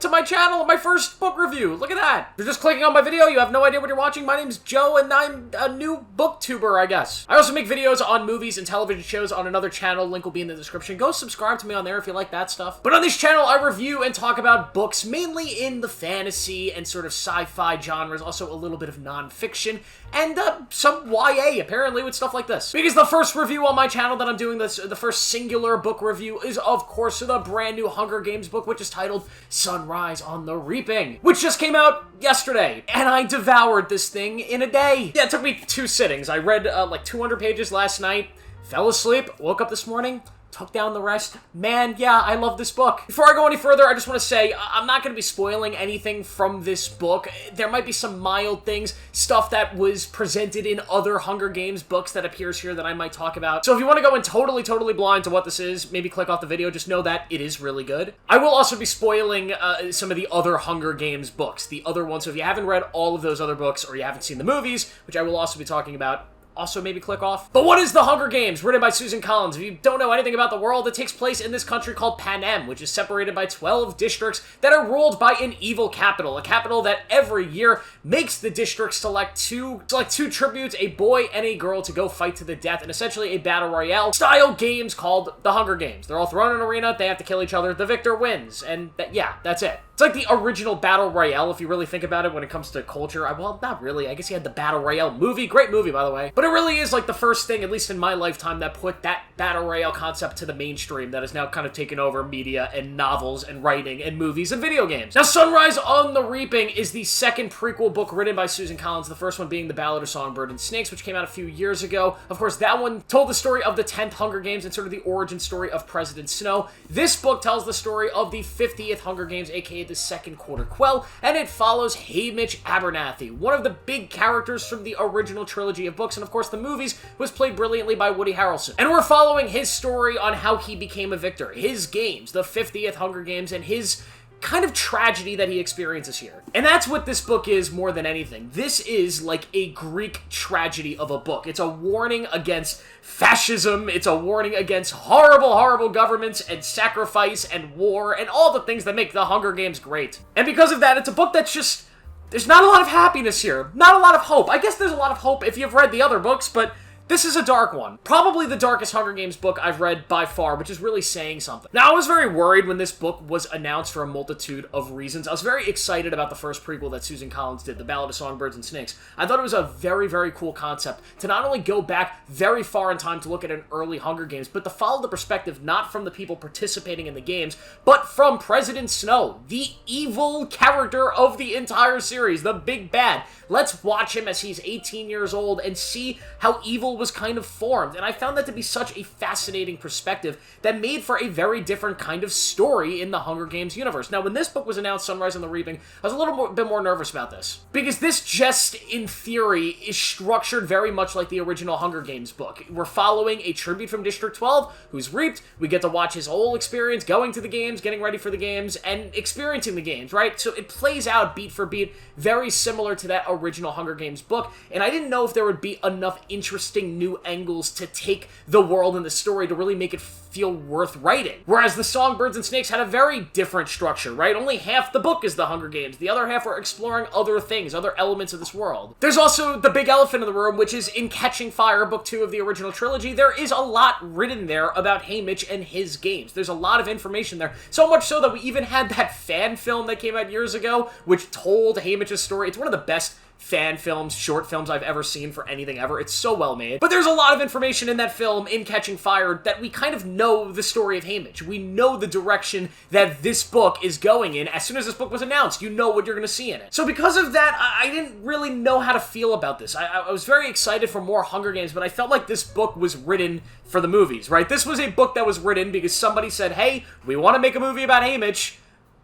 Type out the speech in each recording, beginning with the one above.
to my channel, my first book review. Look at that. If you're just clicking on my video, you have no idea what you're watching. My name's Joe, and I'm a new booktuber, I guess. I also make videos on movies and television shows on another channel. Link will be in the description. Go subscribe to me on there if you like that stuff. But on this channel, I review and talk about books, mainly in the fantasy and sort of sci-fi genres, also a little bit of non-fiction, and some YA, apparently, with stuff like this. Because the first review on my channel that I'm doing, the first singular book review, is, of course, the brand new Hunger Games book, which is titled Sunrise on the Reaping, which just came out yesterday, and I devoured this thing in a day. Yeah, it took me 2 sittings. I read, like 200 pages last night, fell asleep, woke up this morning, took down the rest. Man, yeah, I love this book. Before I go any further, I just want to say, I'm not going to be spoiling anything from this book. There might be some mild things, stuff that was presented in other Hunger Games books that appears here that I might talk about. So if you want to go in totally blind to what this is, maybe click off the video. Just know that it is really good. I will also be spoiling some of the other Hunger Games books, the other ones. So if you haven't read all of those other books, or you haven't seen the movies, which I will also be talking about, also maybe click off. But what is The Hunger Games? Written by Susan Collins. If you don't know anything about the world, it takes place in this country called Panem, which is separated by 12 districts that are ruled by an evil capital. A capital that every year makes the districts select two tributes, a boy and a girl, to go fight to the death in essentially a battle royale style games called The Hunger Games. They're all thrown in an arena, they have to kill each other, the victor wins, and yeah, that's it. It's like the original Battle Royale, if you really think about it when it comes to culture. Well, not really. I guess you had the Battle Royale movie. Great movie, by the way. But it really is like the first thing, at least in my lifetime, that put that Battle Royale concept to the mainstream that has now kind of taken over media and novels and writing and movies and video games. Now, Sunrise on the Reaping is the second prequel book written by Susan Collins, the first one being The Ballad of Songbird and Snakes, which came out a few years ago. Of course, that one told the story of the 10th Hunger Games and sort of the origin story of President Snow. This book tells the story of the 50th Hunger Games, aka the Second Quarter Quell, and it follows Haymitch Abernathy, one of the big characters from the original trilogy of books, and of course the movies was played brilliantly by Woody Harrelson. And we're following his story on how he became a victor, his games, the 50th Hunger Games, and his kind of tragedy that he experiences here. And that's what this book is more than anything. This is like a Greek tragedy of a book. It's a warning against fascism, it's a warning against horrible governments and sacrifice and war and all the things that make the Hunger Games great. And because of that, it's a book that's just, there's not a lot of happiness here, not a lot of hope. I guess there's a lot of hope if you've read the other books, but this is a dark one. Probably the darkest Hunger Games book I've read by far, which is really saying something. Now, I was very worried when this book was announced for a multitude of reasons. I was very excited about the first prequel that Susan Collins did, The Ballad of Songbirds and Snakes. I thought it was a very cool concept to not only go back very far in time to look at an early Hunger Games, but to follow the perspective not from the people participating in the games, but from President Snow, the evil character of the entire series, the big bad. Let's watch him as he's 18 years old and see how evil was kind of formed, and I found that to be such a fascinating perspective that made for a very different kind of story in the Hunger Games universe. Now, when this book was announced, Sunrise on the Reaping, I was a little bit more nervous about this, because this just, in theory, is structured very much like the original Hunger Games book. We're following a tribute from District 12 who's reaped. We get to watch his whole experience going to the games, getting ready for the games, and experiencing the games, right? So it plays out beat for beat, very similar to that original Hunger Games book, and I didn't know if there would be enough interesting new angles to take the world and the story to really make it feel worth writing. Whereas the Songbirds and Snakes had a very different structure, right? Only half the book is the Hunger Games. The other half are exploring other things, other elements of this world. There's also the big elephant in the room, which is in Catching Fire, book 2 of the original trilogy. There is a lot written there about Haymitch and his games. There's a lot of information there. So much so that we even had that fan film that came out years ago, which told Haymitch's story. It's one of the best fan films, short films I've ever seen for anything ever. It's so well made. But there's a lot of information in that film, in Catching Fire, that we kind of know the story of Haymitch. We know the direction that this book is going in. As soon as this book was announced, you know what you're going to see in it. So because of that, I didn't really know how to feel about this. I was very excited for more Hunger Games, but I felt like this book was written for the movies, right? This was a book that was written because somebody said, hey, we want to make a movie about Haymitch,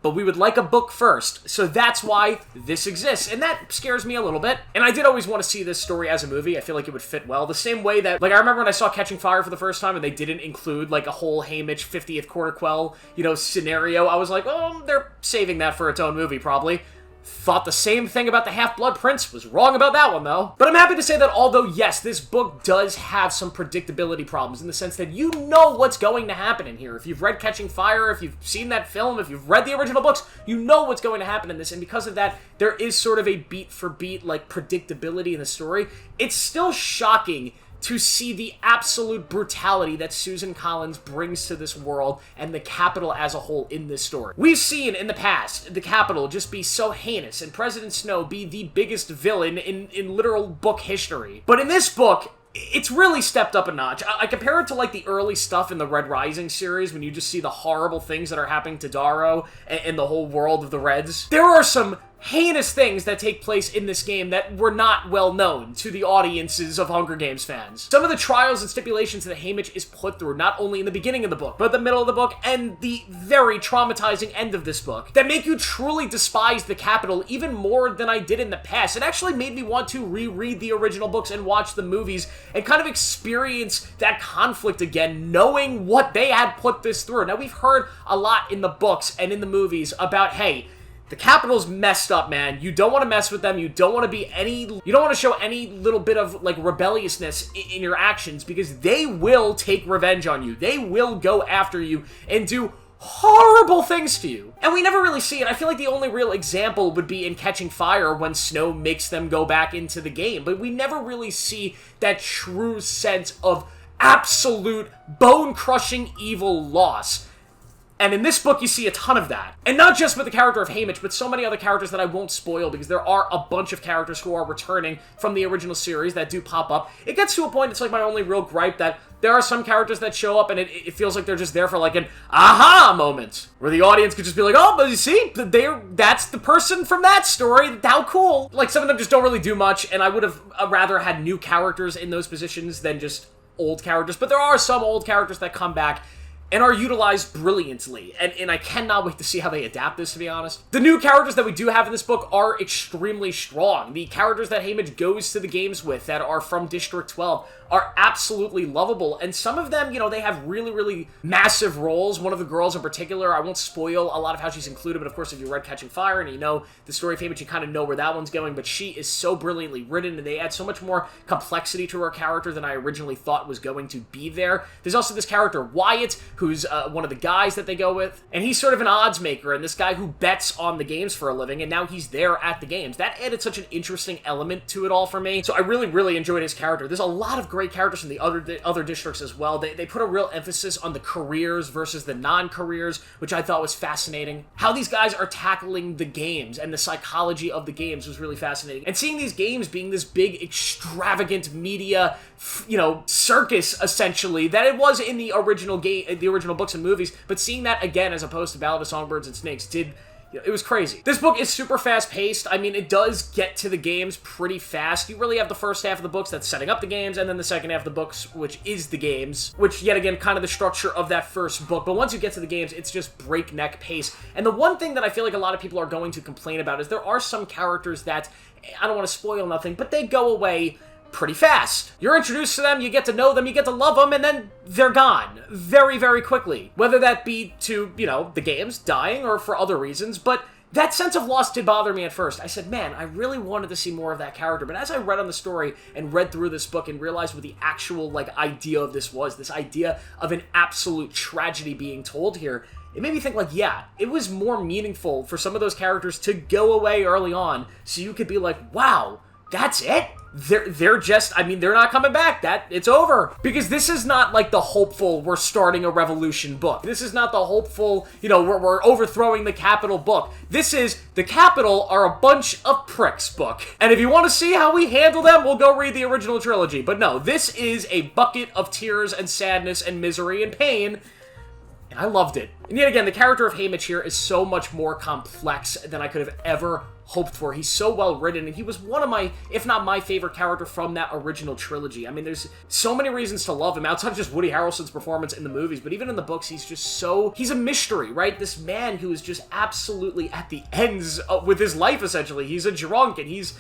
but we would like a book first. So that's why this exists. And that scares me a little bit. And I did always want to see this story as a movie. I feel like it would fit well. The same way that, like, I remember when I saw Catching Fire for the first time and they didn't include, like, a whole Haymitch 50th Quarter Quell, scenario. I was like, oh, they're saving that for its own movie, probably. Thought the same thing about the Half-Blood Prince. Was wrong about that one, though. But I'm happy to say that although, yes, this book does have some predictability problems in the sense that you know what's going to happen in here. If you've read Catching Fire, if you've seen that film, if you've read the original books, you know what's going to happen in this. And because of that, there is sort of a beat-for-beat, like, predictability in the story. It's still shocking to see the absolute brutality that Susan Collins brings to this world and the Capitol as a whole in this story. We've seen in the past the Capitol just be so heinous and President Snow be the biggest villain in literal book history. But in this book, it's really stepped up a notch. I compare it to, like, the early stuff in the Red Rising series when you just see the horrible things that are happening to Darrow and the whole world of the Reds. There are some heinous things that take place in this game that were not well known to the audiences of Hunger Games fans. Some of the trials and stipulations that Haymitch is put through, not only in the beginning of the book, but the middle of the book and the very traumatizing end of this book, that make you truly despise the Capitol even more than I did in the past. It actually made me want to reread the original books and watch the movies and kind of experience that conflict again, knowing what they had put this through. Now, we've heard a lot in the books and in the movies about, hey, the Capitol's messed up, man. You don't want to mess with them. You don't want to be you don't want to show any little bit of, like, rebelliousness in your actions because they will take revenge on you. They will go after you and do horrible things to you. And we never really see it. I feel like the only real example would be in Catching Fire when Snow makes them go back into the game. But we never really see that true sense of absolute bone-crushing evil loss. And in this book, you see a ton of that. And not just with the character of Haymitch, but so many other characters that I won't spoil because there are a bunch of characters who are returning from the original series that do pop up. It gets to a point, it's like my only real gripe, that there are some characters that show up and it feels like they're just there for like an aha moment, where the audience could just be like, oh, but you see, that's the person from that story, how cool. Like, some of them just don't really do much, and I would have rather had new characters in those positions than just old characters. But there are some old characters that come back and are utilized brilliantly, and I cannot wait to see how they adapt this, to be honest. The new characters that we do have in this book are extremely strong. The characters that Haymitch goes to the games with that are from District 12 are absolutely lovable, and some of them, you know, they have really, really massive roles. One of the girls in particular, I won't spoil a lot of how she's included, but of course, if you read Catching Fire and you know the story of Haymitch, you kind of know where that one's going, but she is so brilliantly written, and they add so much more complexity to her character than I originally thought was going to be there. There's also this character, Wyatt, who's one of the guys that they go with, and he's sort of an odds maker, and this guy who bets on the games for a living, and now he's there at the games. That added such an interesting element to it all for me, so I really, really enjoyed his character. There's a lot of great characters from the other districts as well. They put a real emphasis on the careers versus the non-careers, which I thought was fascinating. How these guys are tackling the games and the psychology of the games was really fascinating. And seeing these games being this big, extravagant media, you know, circus, essentially, that it was in the original game, the original books and movies, but seeing that again as opposed to Ballad of Songbirds and Snakes it was crazy. This book is super fast-paced. I mean, it does get to the games pretty fast. You really have the first half of the books that's setting up the games, and then the second half of the books, which is the games, which, yet again, kind of the structure of that first book. But once you get to the games, it's just breakneck pace. And the one thing that I feel like a lot of people are going to complain about is there are some characters that, I don't want to spoil nothing, but they go away pretty fast. You're introduced to them, you get to know them, you get to love them, and then they're gone very, very quickly. Whether that be to, you know, the games dying or for other reasons, but that sense of loss did bother me at first. I said, man, I really wanted to see more of that character, but as I read on the story and read through this book and realized what the actual, like, idea of this was, this idea of an absolute tragedy being told here, it made me think, like, yeah, it was more meaningful for some of those characters to go away early on so you could be like, wow, that's it? They're just, I mean, they're not coming back. It's over. Because this is not like the hopeful, we're starting a revolution book. This is not the hopeful, you know, we're overthrowing the Capitol book. This is, the Capitol are a bunch of pricks book. And if you want to see how we handle them, we'll go read the original trilogy. But no, this is a bucket of tears and sadness and misery and pain. And I loved it. And yet again, the character of Haymitch here is so much more complex than I could have ever hoped for. He's so well written, and he was one of my, if not my favorite character from that original trilogy. I mean, there's so many reasons to love him, outside of just Woody Harrelson's performance in the movies, but even in the books, he's just so, he's a mystery, right? This man who is just absolutely at the ends with his life, essentially. He's a drunk, and he's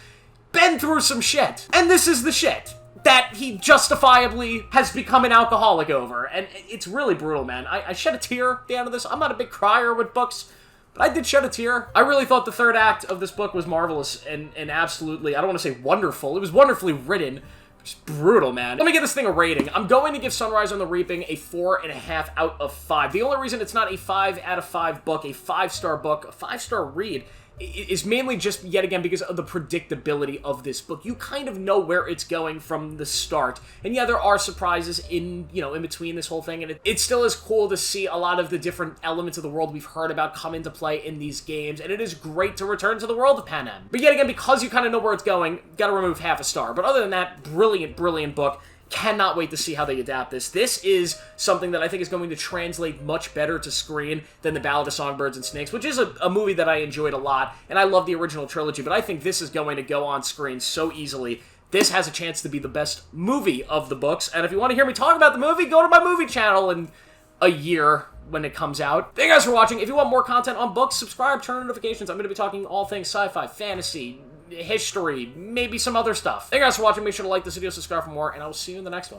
been through some shit. And this is the shit that he justifiably has become an alcoholic over. And it's really brutal, man. I shed a tear at the end of this. I'm not a big crier with books, But I did shed a tear. I really thought the third act of this book was marvelous and absolutely, I don't want to say wonderful. It was wonderfully written. Just brutal, man. Let me give this thing a rating. I'm going to give Sunrise on the Reaping a 4.5 out of 5. The only reason it's not a 5 out of 5 book, a 5-star book, a 5-star read, is mainly just, yet again, because of the predictability of this book. You kind of know where it's going from the start. And yeah, there are surprises in, you know, in between this whole thing, and it still is cool to see a lot of the different elements of the world we've heard about come into play in these games, and it is great to return to the world of Panem. But yet again, because you kind of know where it's going, gotta remove half a star. But other than that, brilliant, brilliant book. Cannot wait to see how they adapt this. This is something that I think is going to translate much better to screen than The Ballad of Songbirds and Snakes, which is a movie that I enjoyed a lot, and I love the original trilogy, but I think this is going to go on screen so easily. This has a chance to be the best movie of the books, and if you want to hear me talk about the movie, go to my movie channel in a year when it comes out. Thank you guys for watching. If you want more content on books, subscribe, turn on notifications. I'm going to be talking all things sci-fi, fantasy, history, maybe some other stuff. Thank you guys for watching. Make sure to like this video, subscribe for more, and I will see you in the next one.